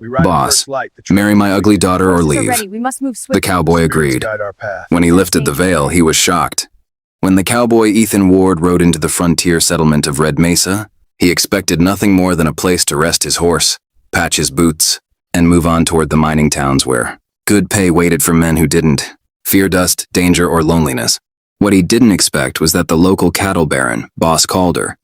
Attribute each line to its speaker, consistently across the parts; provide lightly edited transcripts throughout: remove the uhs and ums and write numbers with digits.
Speaker 1: "Boss, marry my ugly daughter or leave."
Speaker 2: We must move
Speaker 1: The
Speaker 2: swiftly.
Speaker 1: cowboy agreed. When he lifted the veil, he was shocked. When the cowboy Ethan Ward rode into the frontier settlement of Red Mesa, he expected nothing more than a place to rest his horse, patch his boots, and move on toward the mining towns where good pay waited for men who didn't fear dust, danger, or loneliness. What he didn't expect was that the local cattle baron, Boss Calder,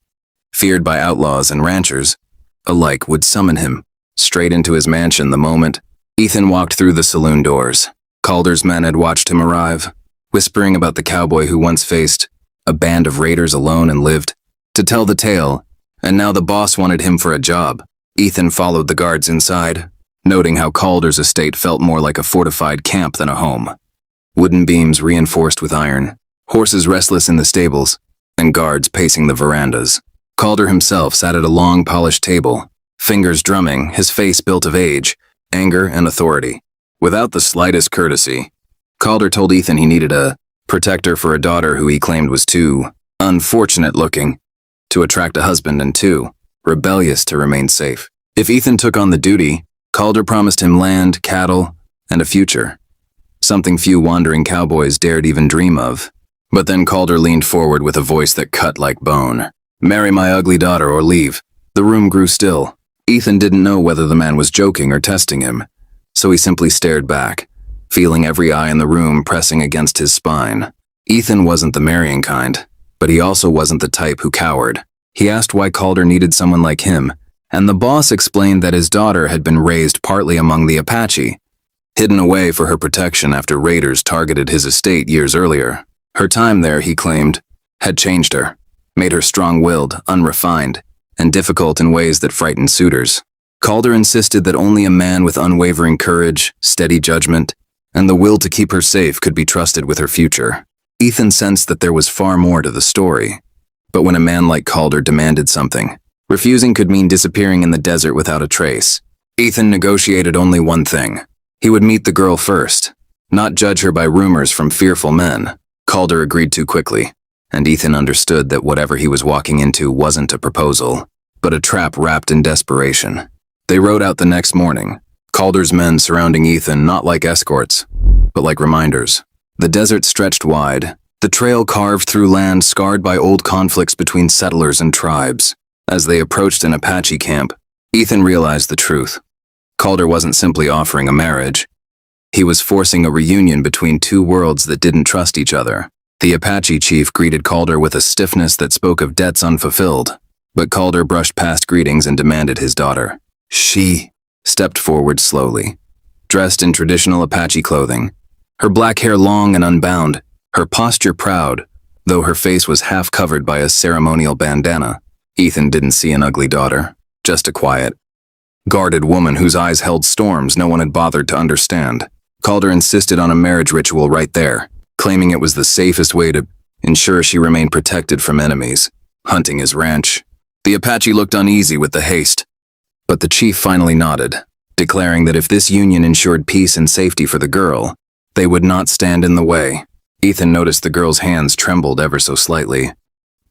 Speaker 1: feared by outlaws and ranchers alike, would summon him straight into his mansion the moment Ethan walked through the saloon doors. Calder's men had watched him arrive, whispering about the cowboy who once faced a band of raiders alone and lived to tell the tale, and now the boss wanted him for a job. Ethan followed the guards inside, noting how Calder's estate felt more like a fortified camp than a home. Wooden beams reinforced with iron, horses restless in the stables, and guards pacing the verandas. Calder himself sat at a long, polished table, fingers drumming, his face built of age, anger, and authority. Without the slightest courtesy, Calder told Ethan he needed a protector for a daughter who he claimed was too unfortunate looking to attract a husband and too rebellious to remain safe. If Ethan took on the duty, Calder promised him land, cattle, and a future, something few wandering cowboys dared even dream of. But then Calder leaned forward with a voice that cut like bone. "Marry my ugly daughter or leave." The room grew still. Ethan didn't know whether the man was joking or testing him, so he simply stared back, feeling every eye in the room pressing against his spine. Ethan wasn't the marrying kind, but he also wasn't the type who cowered. He asked why Calder needed someone like him, and the boss explained that his daughter had been raised partly among the Apache, hidden away for her protection after raiders targeted his estate years earlier. Her time there, he claimed, had changed her, made her strong-willed, unrefined, and difficult in ways that frightened suitors. Calder insisted that only a man with unwavering courage, steady judgment, and the will to keep her safe could be trusted with her future. Ethan sensed that there was far more to the story. But when a man like Calder demanded something, refusing could mean disappearing in the desert without a trace. Ethan negotiated only one thing. He would meet the girl first, not judge her by rumors from fearful men. Calder agreed too quickly, and Ethan understood that whatever he was walking into wasn't a proposal, but a trap wrapped in desperation. They rode out the next morning, Calder's men surrounding Ethan not like escorts, but like reminders. The desert stretched wide, the trail carved through land scarred by old conflicts between settlers and tribes. As they approached an Apache camp, Ethan realized the truth. Calder wasn't simply offering a marriage. He was forcing a reunion between two worlds that didn't trust each other. The Apache chief greeted Calder with a stiffness that spoke of debts unfulfilled, but Calder brushed past greetings and demanded his daughter. She stepped forward slowly, dressed in traditional Apache clothing, her black hair long and unbound, her posture proud, though her face was half covered by a ceremonial bandana. Ethan didn't see an ugly daughter, just a quiet, guarded woman whose eyes held storms no one had bothered to understand. Calder insisted on a marriage ritual right there, claiming it was the safest way to ensure she remained protected from enemies, hunting his ranch. The Apache looked uneasy with the haste, but the chief finally nodded, declaring that if this union ensured peace and safety for the girl, they would not stand in the way. Ethan noticed the girl's hands trembled ever so slightly,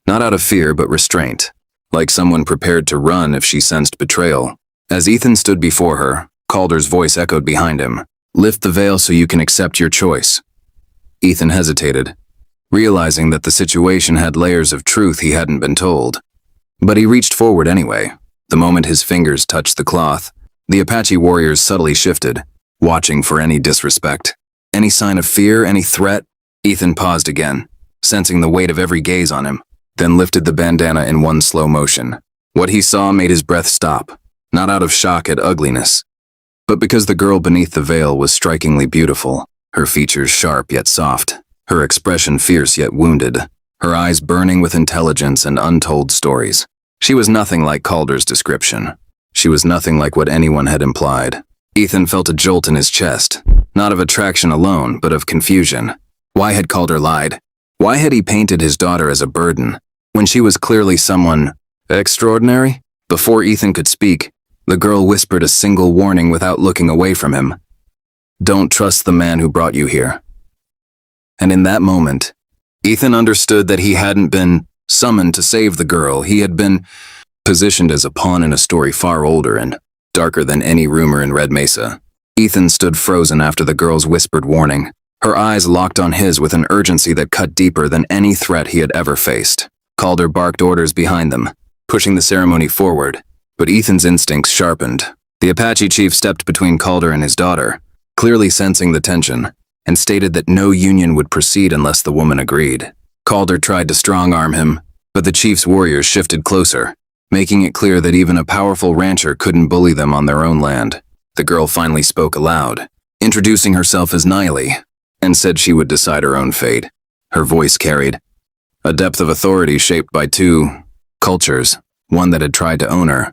Speaker 1: not out of fear but restraint, like someone prepared to run if she sensed betrayal. As Ethan stood before her, Calder's voice echoed behind him. "Lift the veil so you can accept your choice." Ethan hesitated, realizing that the situation had layers of truth he hadn't been told. But he reached forward anyway. The moment his fingers touched the cloth, the Apache warriors subtly shifted, watching for any disrespect. Any sign of fear, any threat? Ethan paused again, sensing the weight of every gaze on him, then lifted the bandana in one slow motion. What he saw made his breath stop, not out of shock at ugliness, but because the girl beneath the veil was strikingly beautiful, her features sharp yet soft, her expression fierce yet wounded, her eyes burning with intelligence and untold stories. She was nothing like Calder's description. She was nothing like what anyone had implied. Ethan felt a jolt in his chest, not of attraction alone, but of confusion. Why had Calder lied? Why had he painted his daughter as a burden, when she was clearly someone extraordinary? Before Ethan could speak, the girl whispered a single warning without looking away from him. "Don't trust the man who brought you here." And in that moment, Ethan understood that he hadn't been summoned to save the girl. He had been positioned as a pawn in a story far older and darker than any rumor in Red Mesa. Ethan stood frozen after the girl's whispered warning, her eyes locked on his with an urgency that cut deeper than any threat he had ever faced. Calder barked orders behind them, pushing the ceremony forward, but Ethan's instincts sharpened. The Apache chief stepped between Calder and his daughter, clearly sensing the tension, and stated that no union would proceed unless the woman agreed. Calder tried to strong-arm him, but the chief's warriors shifted closer, making it clear that even a powerful rancher couldn't bully them on their own land. The girl finally spoke aloud, introducing herself as Naili, and said she would decide her own fate. Her voice carried a depth of authority shaped by two cultures, one that had tried to own her,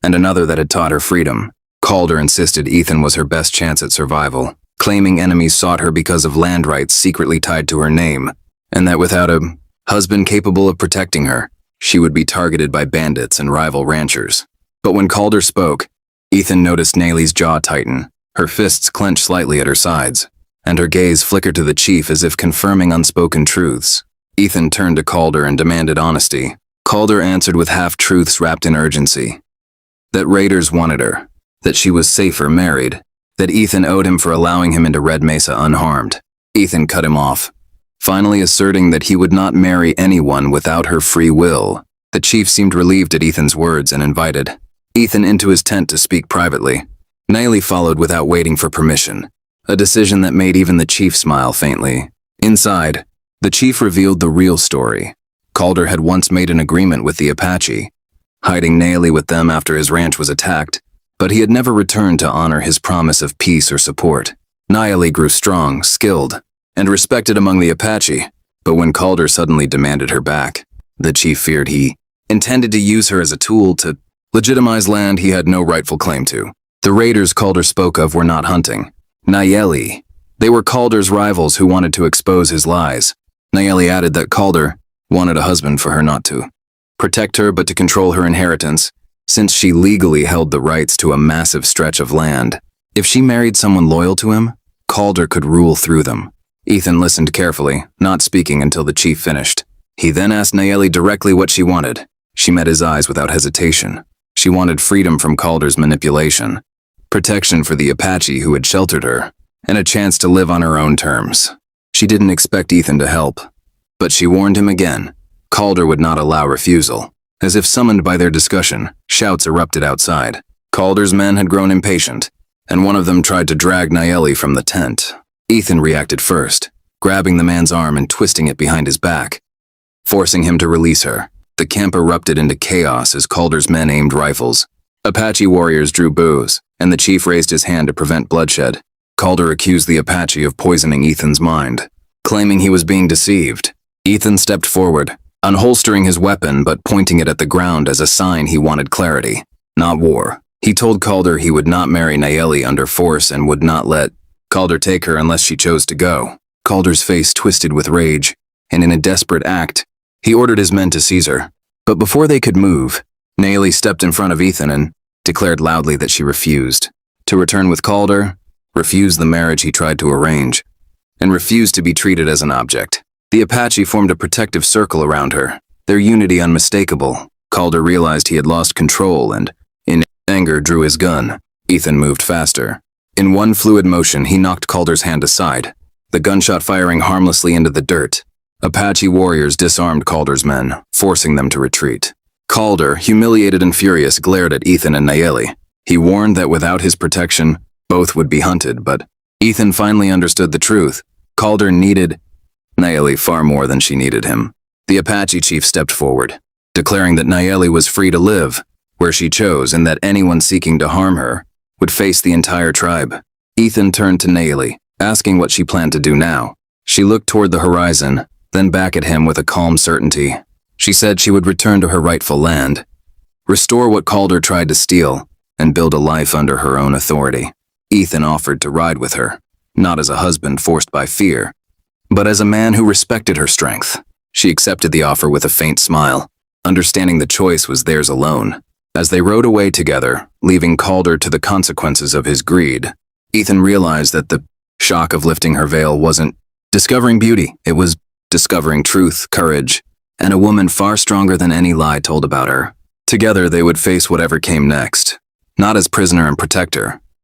Speaker 1: and another that had taught her freedom. Calder insisted Ethan was her best chance at survival, claiming enemies sought her because of land rights secretly tied to her name, and that without a husband capable of protecting her, she would be targeted by bandits and rival ranchers. But when Calder spoke, Ethan noticed Naili's jaw tighten, her fists clench slightly at her sides, and her gaze flickered to the chief as if confirming unspoken truths. Ethan turned to Calder and demanded honesty. Calder answered with half-truths wrapped in urgency. That raiders wanted her, that she was safer married, that Ethan owed him for allowing him into Red Mesa unharmed. Ethan cut him off, finally asserting that he would not marry anyone without her free will. The chief seemed relieved at Ethan's words and invited Ethan into his tent to speak privately. Naili followed without waiting for permission, a decision that made even the chief smile faintly. Inside, the chief revealed the real story. Calder had once made an agreement with the Apache, hiding Naili with them after his ranch was attacked, but he had never returned to honor his promise of peace or support. Naili grew strong, skilled, and respected among the Apache, but when Calder suddenly demanded her back, the chief feared he intended to use her as a tool to legitimize land he had no rightful claim to. The raiders Calder spoke of were not hunting Nayeli. They were Calder's rivals who wanted to expose his lies. Nayeli added that Calder wanted a husband for her not to protect her but to control her inheritance, since she legally held the rights to a massive stretch of land. If she married someone loyal to him, Calder could rule through them. Ethan listened carefully, not speaking until the chief finished. He then asked Nayeli directly what she wanted. She met his eyes without hesitation. She wanted freedom from Calder's manipulation, protection for the Apache who had sheltered her, and a chance to live on her own terms. She didn't expect Ethan to help, but she warned him again. Calder would not allow refusal. As if summoned by their discussion, shouts erupted outside. Calder's men had grown impatient, and one of them tried to drag Nayeli from the tent. Ethan reacted first, grabbing the man's arm and twisting it behind his back, forcing him to release her. The camp erupted into chaos as Calder's men aimed rifles. Apache warriors drew bows, and the chief raised his hand to prevent bloodshed. Calder accused the Apache of poisoning Ethan's mind, claiming he was being deceived. Ethan stepped forward, unholstering his weapon but pointing it at the ground as a sign he wanted clarity, not war. He told Calder he would not marry Nayeli under force and would not let Calder take her unless she chose to go. Calder's face twisted with rage, and in a desperate act, he ordered his men to seize her. But before they could move, Nayeli stepped in front of Ethan and declared loudly that she refused to return with Calder, refused the marriage he tried to arrange, and refused to be treated as an object. The Apache formed a protective circle around her, their unity unmistakable. Calder realized he had lost control and, in anger, drew his gun. Ethan moved faster. In one fluid motion, he knocked Calder's hand aside, the gunshot firing harmlessly into the dirt. Apache warriors disarmed Calder's men, forcing them to retreat. Calder, humiliated and furious, glared at Ethan and Nayeli. He warned that without his protection, both would be hunted, but Ethan finally understood the truth. Calder needed Nayeli far more than she needed him. The Apache chief stepped forward, declaring that Nayeli was free to live where she chose and that anyone seeking to harm her would face the entire tribe. Ethan turned to Nayeli, asking what she planned to do now. She looked toward the horizon, then back at him with a calm certainty. She said she would return to her rightful land, restore what Calder tried to steal, and build a life under her own authority. Ethan offered to ride with her, not as a husband forced by fear, but as a man who respected her strength. She accepted the offer with a faint smile, understanding the choice was theirs alone. As they rode away together, leaving Calder to the consequences of his greed, Ethan realized that the shock of lifting her veil wasn't discovering beauty, it was discovering truth, courage, and a woman far stronger than any lie told about her. Together they would face whatever came next. not as prisoner and protector,